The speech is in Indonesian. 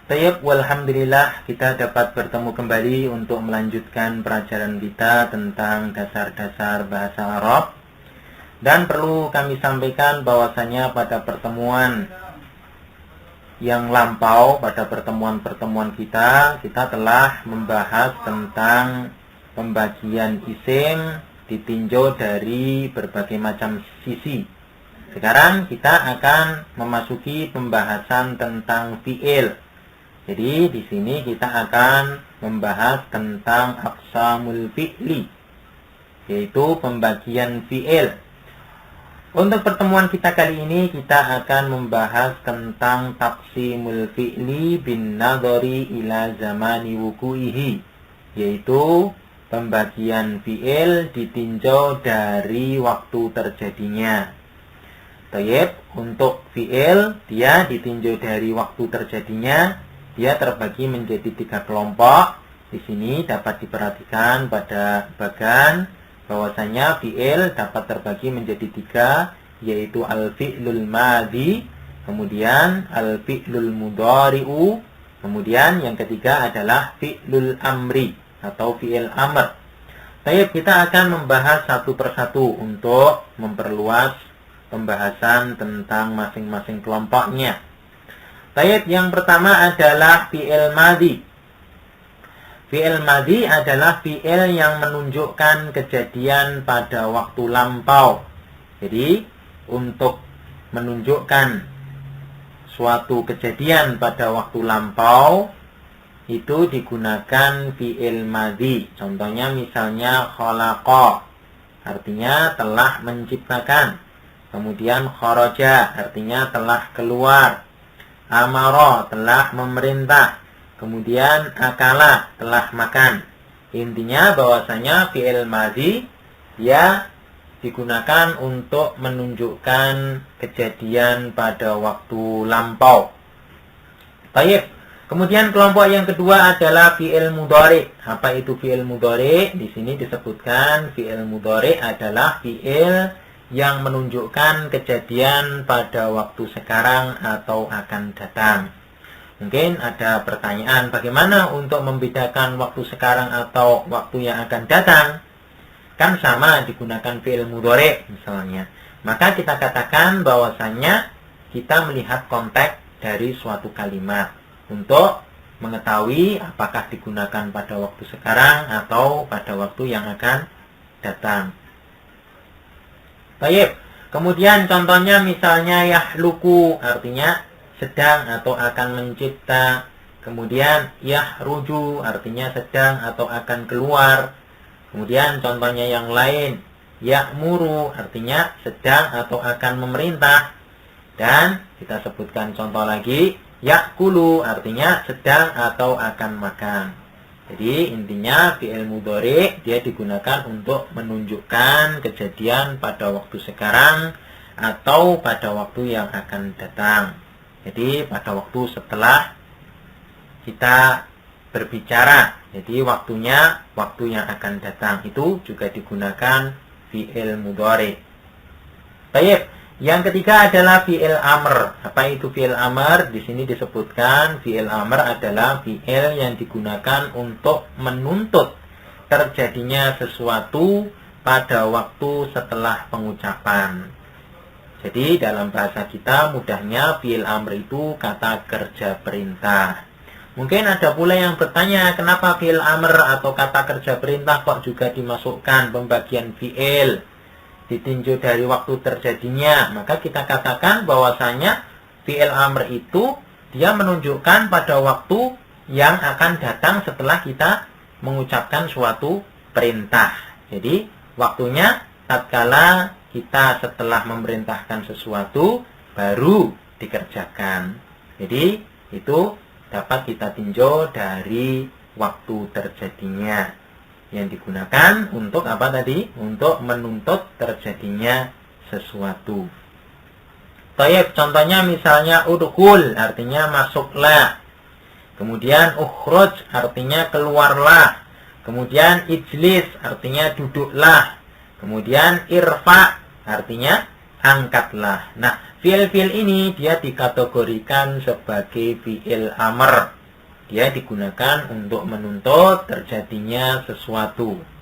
Tayyib, walhamdulillah kita dapat bertemu kembali untuk melanjutkan pelajaran kita tentang dasar-dasar bahasa Arab. Dan perlu kami sampaikan bahwasanya pada pertemuan yang lampau, pada pertemuan-pertemuan kita telah membahas tentang pembagian isim ditinjau dari berbagai macam sisi. Sekarang kita akan memasuki pembahasan tentang fi'il. Jadi di sini kita akan membahas tentang aqsamul fi'li, yaitu pembagian fi'il. Untuk pertemuan kita kali ini kita akan membahas tentang taqsimul fi'li bin nadhari ila zamani wuku'ihi, yaitu pembagian fi'il ditinjau dari waktu terjadinya. Tayyib, untuk fi'il dia ditinjau dari waktu terjadinya. Dia terbagi menjadi 3 kelompok. Di sini dapat diperhatikan pada bagan bahwasanya fi'il dapat terbagi menjadi 3, yaitu al-fi'lul madhi, kemudian al-fi'lul mudhari'u, kemudian yang ketiga adalah fi'lul amri atau fi'il amr. Baik, kita akan membahas satu persatu untuk memperluas pembahasan tentang masing-masing kelompoknya. Baik, yang pertama adalah fi'il madhi. Fi'il madhi adalah fi'il yang menunjukkan kejadian pada waktu lampau. Jadi, untuk menunjukkan suatu kejadian pada waktu lampau, itu digunakan fi'il madhi. Contohnya misalnya khalaqa, artinya telah menciptakan. Kemudian kharaja, artinya telah keluar. Amara, telah memerintah. Kemudian akala, telah makan. Intinya bahwasanya fi'il madhi dia digunakan untuk menunjukkan kejadian pada waktu lampau. Baik. Kemudian kelompok yang kedua adalah fi'il mudhari. Apa itu fi'il mudhari? Di sini disebutkan fi'il mudhari adalah fi'il yang menunjukkan kejadian pada waktu sekarang atau akan datang. Mungkin ada pertanyaan, bagaimana untuk membedakan waktu sekarang atau waktu yang akan datang? Kan sama digunakan fi'il mudhari misalnya. Maka kita katakan bahwasannya kita melihat konteks dari suatu kalimat untuk mengetahui apakah digunakan pada waktu sekarang atau pada waktu yang akan datang. Baik, kemudian contohnya misalnya yahluku, artinya sedang atau akan mencipta. Kemudian yahruju, artinya sedang atau akan keluar. Kemudian contohnya yang lain, ya'muru, artinya sedang atau akan memerintah. Dan kita sebutkan contoh lagi, ya'kulu, artinya sedang atau akan makan. Jadi intinya fi'il mudhari dia digunakan untuk menunjukkan kejadian pada waktu sekarang atau pada waktu yang akan datang. Jadi pada waktu setelah kita berbicara. Jadi waktunya waktu yang akan datang itu juga digunakan fi'il mudhari. Baik. Yang ketiga adalah fi'il amr. Apa itu fi'il amr? Di sini disebutkan fi'il amr adalah fi'il yang digunakan untuk menuntut terjadinya sesuatu pada waktu setelah pengucapan. Jadi dalam bahasa kita mudahnya fi'il amr itu kata kerja perintah. Mungkin ada pula yang bertanya, kenapa fi'il amr atau kata kerja perintah kok juga dimasukkan pembagian fi'il ditinjau dari waktu terjadinya? Maka kita katakan bahwasanya fi'il amr itu dia menunjukkan pada waktu yang akan datang setelah kita mengucapkan suatu perintah. Jadi waktunya tatkala kita setelah memerintahkan sesuatu baru dikerjakan. Jadi itu dapat kita tinjau dari waktu terjadinya. Yang digunakan untuk apa tadi? Untuk menuntut terjadinya sesuatu. Baik, contohnya misalnya udkhul, artinya masuklah. Kemudian ukhruj, artinya keluarlah. Kemudian ijlis, artinya duduklah. Kemudian irfa, artinya angkatlah. Nah, fi'il-fi'il ini dia dikategorikan sebagai fi'il amr. Dia digunakan untuk menuntut terjadinya sesuatu.